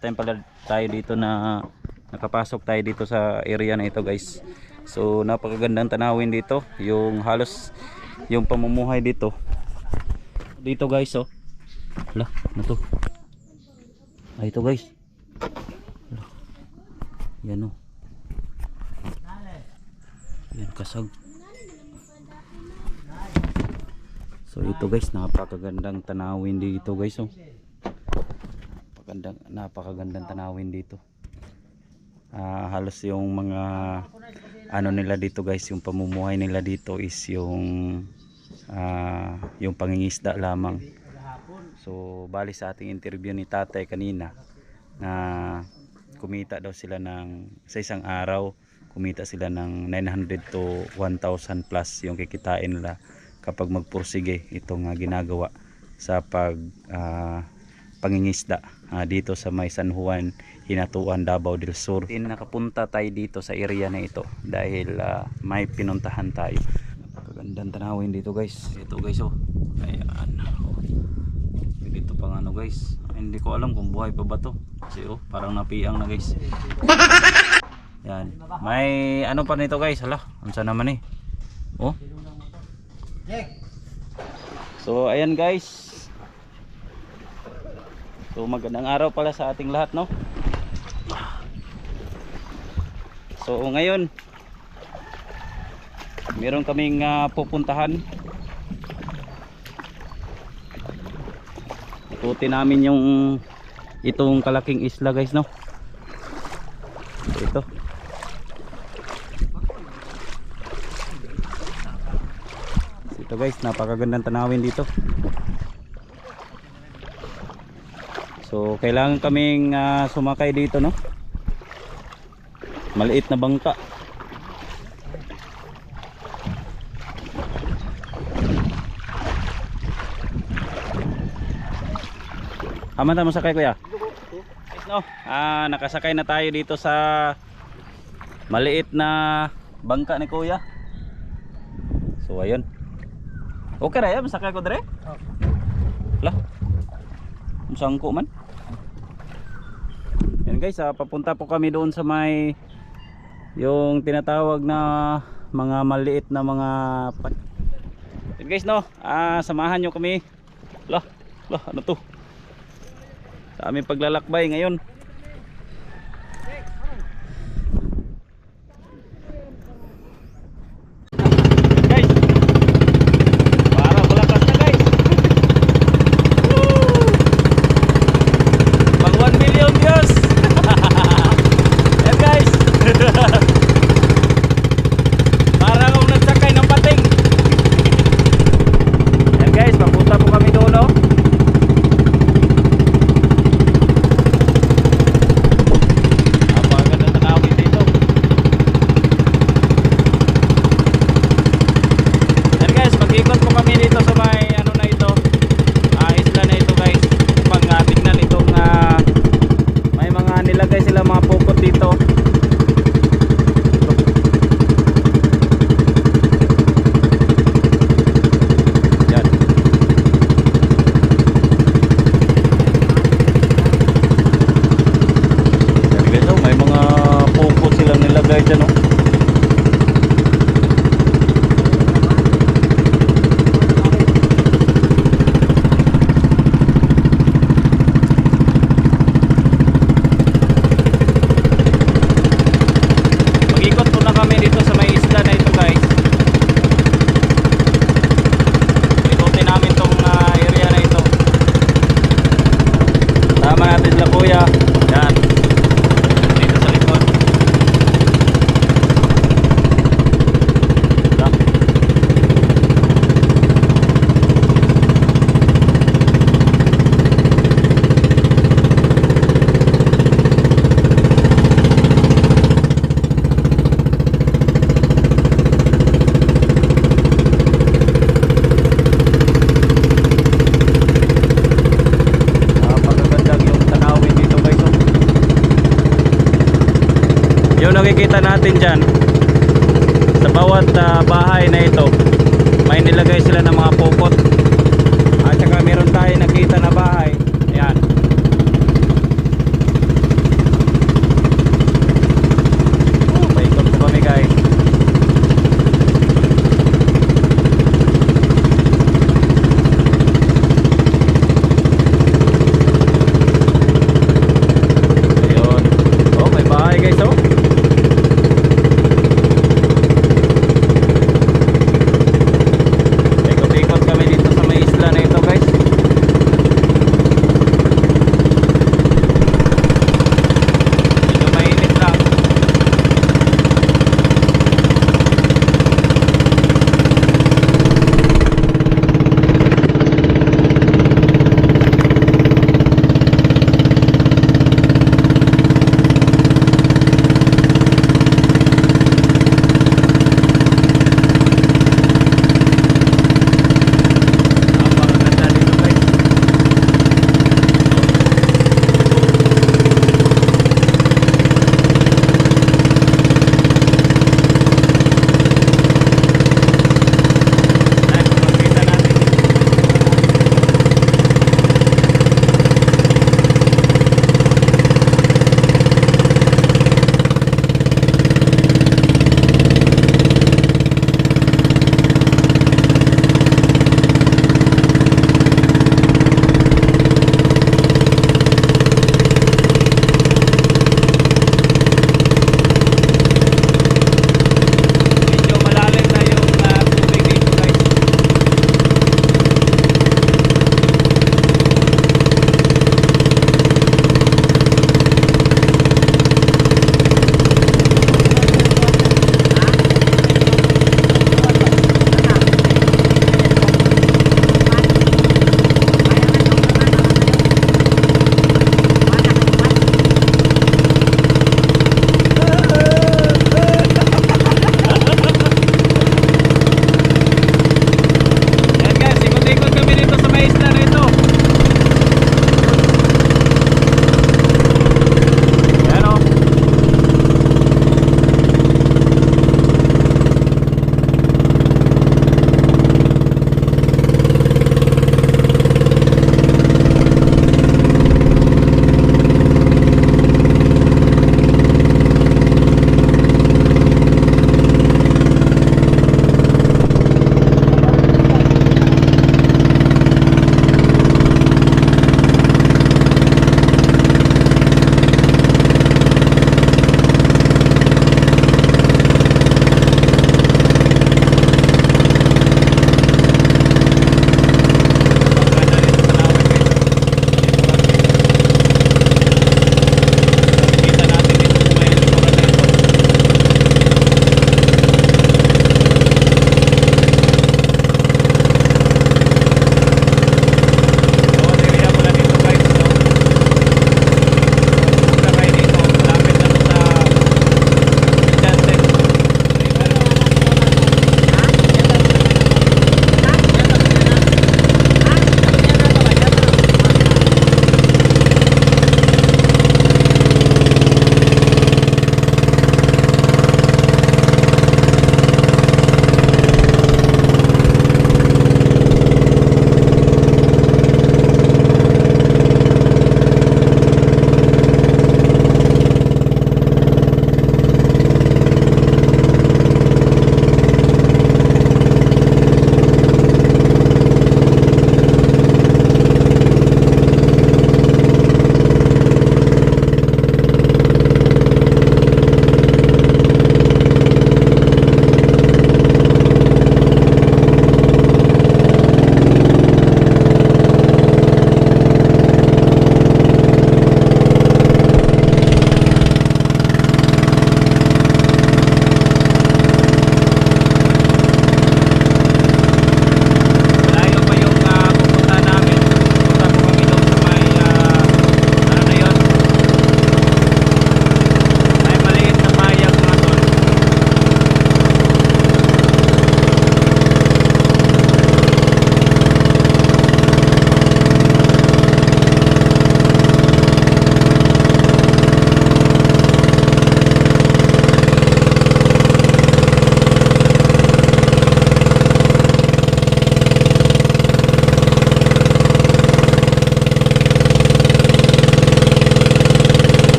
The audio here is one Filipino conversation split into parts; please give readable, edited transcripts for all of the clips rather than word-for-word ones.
first time pala tayo dito na nakapasok tayo dito sa area na ito guys. So napakagandang tanawin dito, yung halos yung pamumuhay dito guys. Oh hala, ano to? Ay ito guys, hala. Yan oh, yan kasag. So ito guys, napakagandang tanawin dito guys. Oh napakagandang tanawin dito. Halos yung mga ano nila dito guys, yung pamumuhay nila dito is yung pangingisda lamang. So bali sa ating interview ni tatay kanina na kumita daw sila sa isang araw, kumita sila ng 900 to 1,000 plus yung kikitain nila kapag magpursige itong ginagawa sa pangingisda dito sa may San Juan, Hinatuan, Davao del Sur. Nakapunta tayo dito sa area na ito dahil may pinuntahan tayo. Napakagandang tanawin dito guys. Ito guys oh. Ayan. Oh. Dito pang ano guys. Hindi ko alam kung buhay pa ba to. Kasi oh, parang napiang na guys. Yan. May ano pa nito guys. Hala, unsa naman eh. Oh. So ayan guys. So magandang araw pala sa ating lahat, no? So ngayon meron kaming pupuntahan. Ikutin namin yung itong kalaking isla guys, no? Ito. Ito guys, napakagandang tanawin dito. So kailangan kaming sumakay dito, no? Maliit na bangka. Hamanta mo sakay kuya. No, nakasakay na tayo dito sa maliit na bangka ni kuya. So ayun. Okay ra ya, masakay ko dire? Lah. Sangko man. Yan guys, papunta po kami doon sa may yung tinatawag na mga maliit na mga yan guys, no? Samahan nyo kami. Lah, ano to? Sa aming paglalakbay ngayon. Nakikita natin dyan sa bawat bahay na ito, may nilagay sila ng mga pokot at saka meron tayo nakita na bahay. Ayan,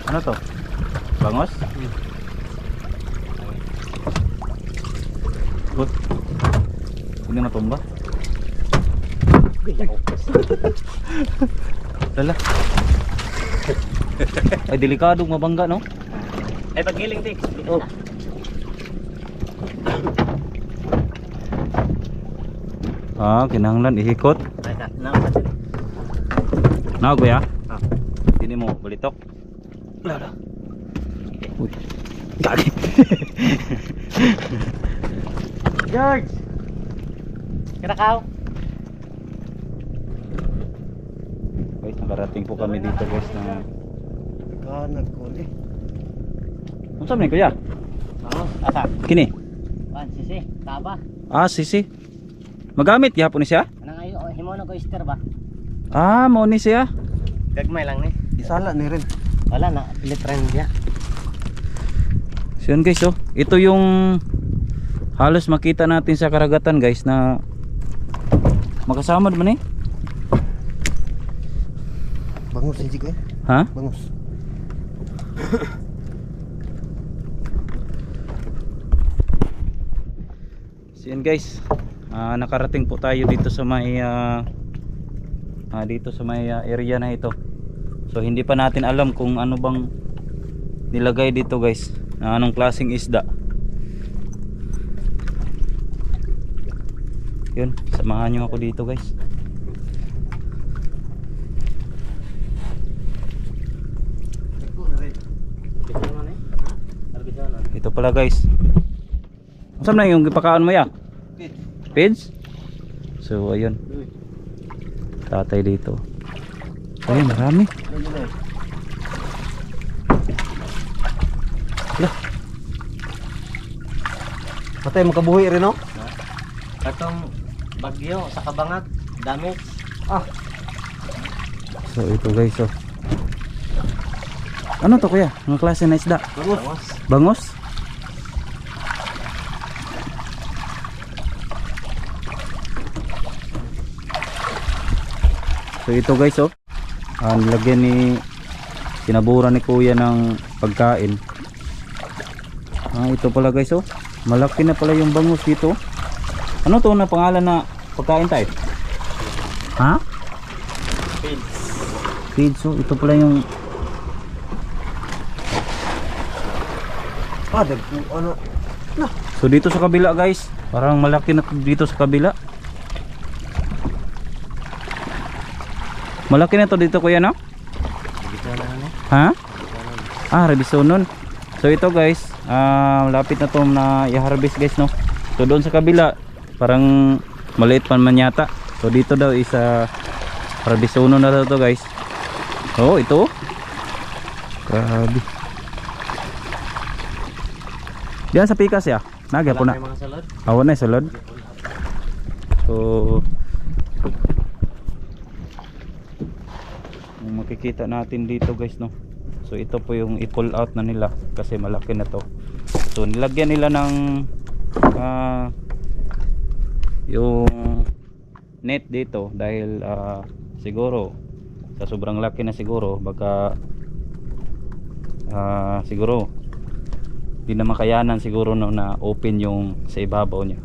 Ano to? Bangos? Good. Hindi matumba. Dala. Ay delikadong mabangga no? Ay paggiling tik. Oh. Kinahanglan ihikot. Na kuya? Sini mo balitok. Lala. Uy. Kaki. George. Kinakaw. Guys, nakarating po kami dito guys na Nagkuli. Ano sabi ni kuya? Asa? Kini? Sisi, taba. Sisi. Magamit gihapon ni siya? Anang ayo himo na ko ister ba? Mo ni siya. Gagmay lang ni. Isala ni rin. Wala na litran dia. So yun guys, ito yung halos makita natin sa karagatan guys na makasama naman eh. Bangus si Jiko eh. Ha? Bangus. So yun guys, nakarating po tayo dito sa may area na ito. So hindi pa natin alam kung ano bang nilagay dito guys, anong klaseng isda. Yun, samahan nyo ako dito guys. Ito pala guys. Saan na yung ipakaon mo ya? Pids? So ayun, tatay dito. Ay marami. Lah. Patay makabuhi rin no? Katong bagyo sa Kabangat, dami. So ito guys Ano to kuya? Ang klase na isda? Bangos. Bangos? So ito guys nilagyan ni kinabura ni kuya ng pagkain. Ito pala guys malaki na pala yung bangus dito. Ano to na pangalan na pagkain tayo? Ha? Feeds. Feeds. So ito pala yung Ano? so dito sa kabila guys, parang malaki na dito sa kabila. Malaki na to dito kuya no? Ha? Rebisonon. So ito guys, malapit na to na i-harvest guys no. So doon sa kabila, parang maliit pa man yata. So dito daw isa Rebisonon na daw to guys. Oh ito. Grabe. Diyan sa pikas ya. Naga po na. Awan na salad. So makikita natin dito guys no. So ito po yung i-pull out na nila kasi malaki na to. So nilagyan nila ng yung net dito dahil siguro sa sobrang laki na siguro baka siguro di na makayanan siguro no, na open yung sa ibabaw niya.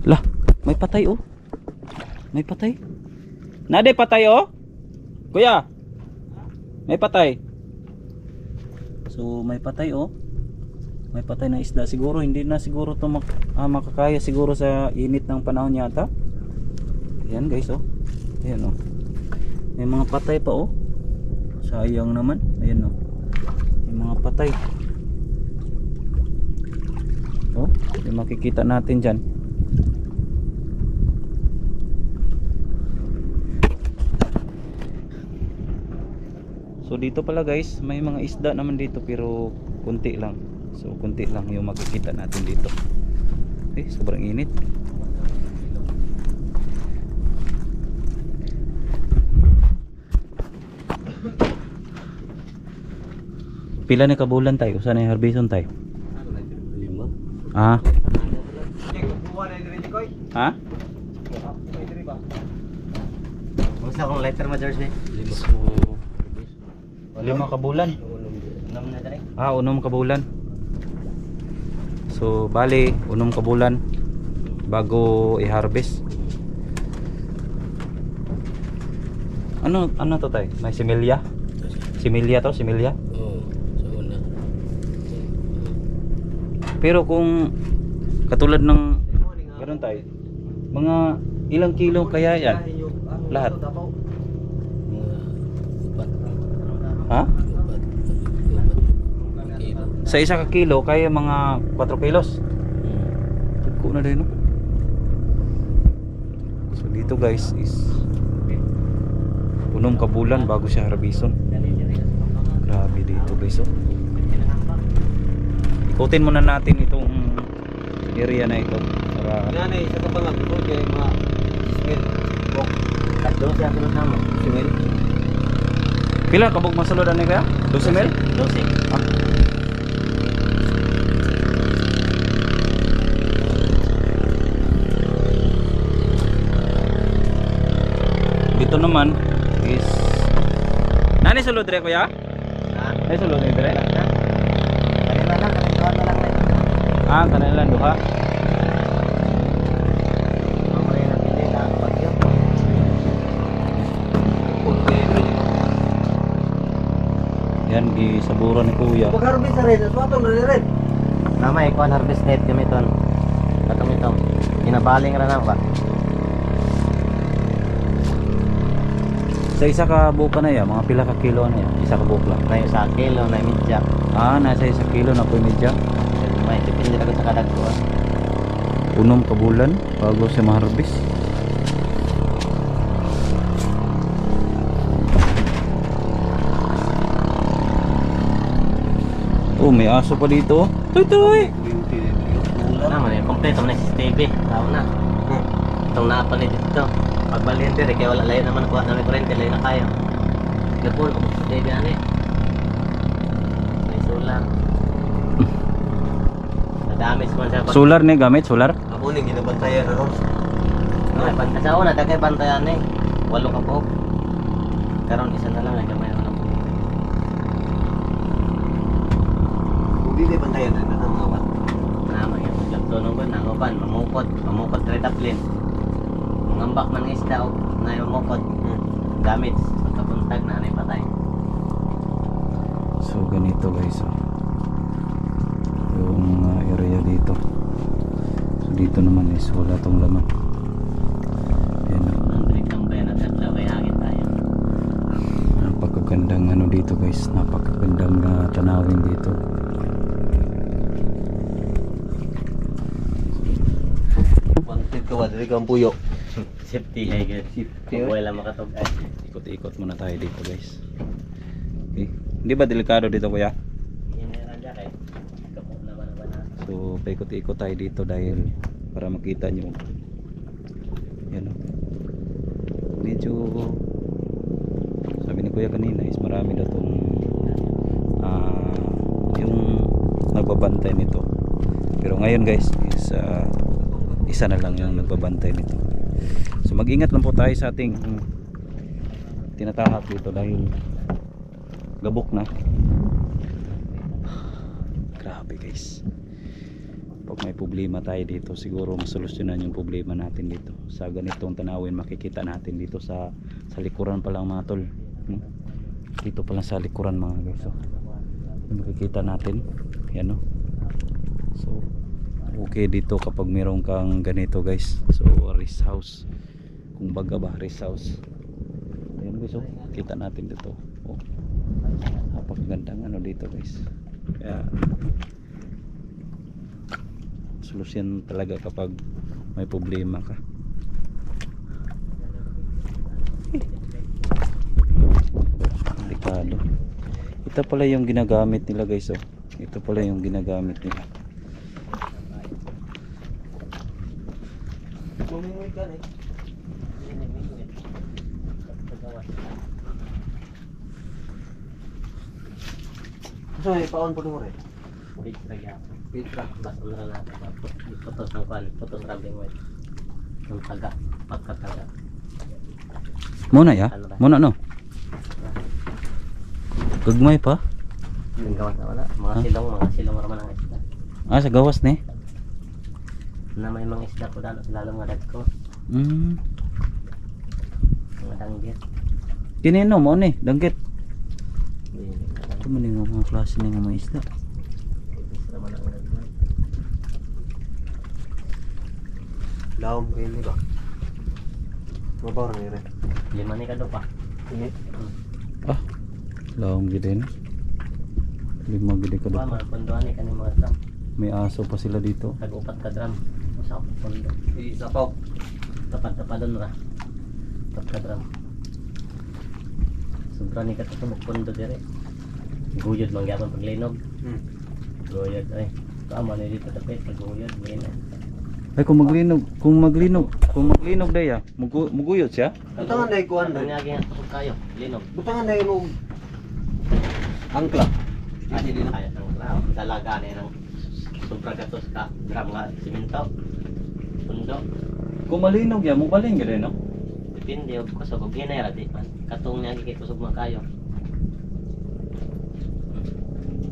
Lah, may patay May patay. Nade patay Kuya. May patay. So may patay May patay na isda. Siguro hindi na siguro to makakaya siguro sa init ng panahon yata. Ayan guys Ayan May mga patay pa Sayang naman. Ayan May mga patay. Yung makikita natin dyan. So dito pala guys, may mga isda naman dito pero kunti lang. So kunti lang yung makikita natin dito. Sobrang init. Pila na kabulan tayo? Saan yung harbison tayo? 5. Ha? Gusto akong lighter mo, George, eh. So, 5 kabulan. Unom na dali. Ah, 6 kabulan. So, bali, 6 kabulan bago i-harvest. Ano to tay? May similya? Similya to, similya? Oo, sa una. Pero kung katulad ng ganun tay, mga ilang kilo kaya yan? Lahat? Ha? Sa isa ka kilo, kaya mga 4 kilos. Tagko na din, no? So dito guys is 6 kabulan bago siya harbison. Grabe dito guys, oh. Ikutin muna natin itong area na ito para Yan eh, sa kapangag ko kay mga smell. Tatlo siya sunod na mo. Smell. pila kabog masulod ani kaya? 12 mil? 12. Ah. Dito naman is nani sulod dire kuya? Ha? Ay sulod ni dire. Kanina lang, kanina na lang. Ah, kanilang duha. Mamaya na pili na bagyo. Yan gisaburan ni kuya. Pag-harvest na rin, aswatong na rin. Nama ikuan harvest net kami ton. Katong ito. Ginabaling ra na ba? Sa isa ka buka na ya, mga pila ka kilo na ya? Isa ka buka lang. Na sa kilo na midya. Ah, nasa isa kilo na po medya. May depende ra sa kadag ko. 6 kabulan bago siya ma-harvest. Oh, may aso pa dito. Toy toy. Na man kompleto man si TV. Tao na. Itong napalit dito. Pagbalian dire kay wala lain naman kuha na kurente lain na kayo. Gapon ko sa TV ani. May solar. Nadamage man siya. Solar ni gamit, solar. Ako ning ginabantayan na ron. Ay, sa una dagay bantayan ni. 8 ka po. Karon isa na lang ay gamay na po. Hindi na bantayan na nangawan. Naman yung magtunong ko nangoban, mamukot retaplin. Mangambak man isda o na yung mukot. Damage, pagkabuntag na anay patay. So ganito guys, oh. Yung area dito. So dito naman is wala tong laman. Ayan, oh. Ang trikang bayan at adlaw ay hangin tayo. Napakagandang ano dito guys, napakagandang tanawin dito. Wanted ka wa diri kang puyo. Safety ay good. Safety, Kung wala makatugay. Ikot-ikot muna tayo dito guys. Okay. Hindi ba delikado dito kuya? Yan na lang kay kapag naman na. So paikot-ikot tayo dito dahil para makita nyo. Yan, oh. Medyo sabi ni kuya kanina is marami daw tong yung nagbabantay nito. Pero ngayon guys is isa na lang yung nagbabantay nito. So mag-ingat lang po tayo sa ating tinatahak dito dahil gabok na. Grabe guys. Pag may problema tayo dito, siguro masolusyonan yung problema natin dito. Sa ganitong tanawin makikita natin dito sa likuran pa lang mga tol. Dito pa lang sa likuran mga guys. So, makikita natin. Yan, no? So okay dito kapag meron kang ganito guys. So rest house, kung baga ba rest house. Ayan guys, oh, kita natin dito. Oh, napakagandang ano dito guys. Kaya solusyon talaga kapag may problema ka. Delikado. Ito pala yung ginagamit nila guys, oh. Ito pala yung ginagamit nila. Kumingoy ka eh. So, paon po mo rin. Big tragya. Pitra. Basta na natin. Putos ng kwan, putos rambing wet. Yung taga, pagkataga. Muna ya? Ano ba? Muna no? Gagmay pa? Yung gawas na wala. Mga silong raman ang isda. Ah, sa gawas ni? Na may mga isda po lalo nga dagko. Mga danggit. Kinino mo ni? Danggit. Dili Ito man yung mga klase ng mga isda. raman ang dagko. Laom kayo ni ba? Mabaw na rin. 5 ni kado pa. Ini. Ah, lawang gid din. Lima gid ka Ba do. man pondoan ni kaning mga drum. May aso pa sila dito. Tag-upat ka drum. Usa ka pondo. Isapaw. Tapad-tapadon ra. Upat ka drum. Sobra ni kato pondo dire. Guyod man gyapon paglinog. Guyod ay. Tama na dito tapit paguyod min. Ay kung maglinog daya, muguyot siya. Butangan na ikuan Ano rin. nga gyud kayo, linog. Butangan na yung angkla. Kasi din kaya ng lao, dalaga na ng sobra gatos ka gram nga simento. Pundo. Kung malinog ya, mubaling gid no. Depende og kusog og hinay ra di man. Katong niya gikit kusog man kayo.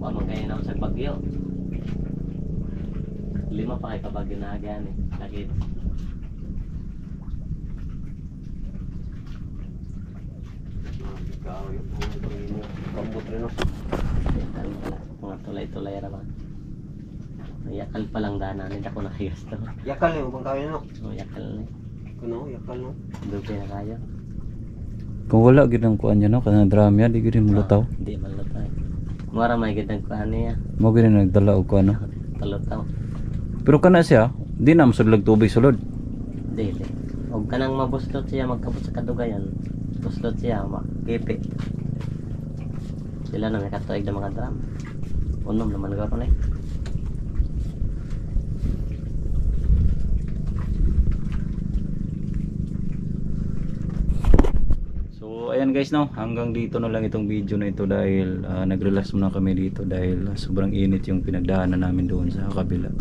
Wa man kayo na sa bagyo. 5 pa kay kabagyo na agyan eh. Lagi. Ikaw yung pambut rin. Mga tulay-tulay ra man. Yakal pa lang dana ni ako nakigas to. Yakal yung bang kawin no? Yakal ni. Kuno, yakal no? Dubi na kayo. Kung wala gid ang kuan niya no, kana drama di gid mulutaw. Hindi man lutay. Mura may gidang kuan niya. Mo gid nagdala og kuan no. Talutaw. Pero kana siya, di na masudlag tubig sulod. Dili. Og kanang mabuslot siya magkabot sa kadugayan. Buslot siya makipi. Sila na may katuig na mga drum. Unom naman garo na eh. So ayan guys no, hanggang dito na lang itong video na ito dahil nag-relax muna kami dito dahil sobrang init yung pinagdaanan namin doon sa kabila.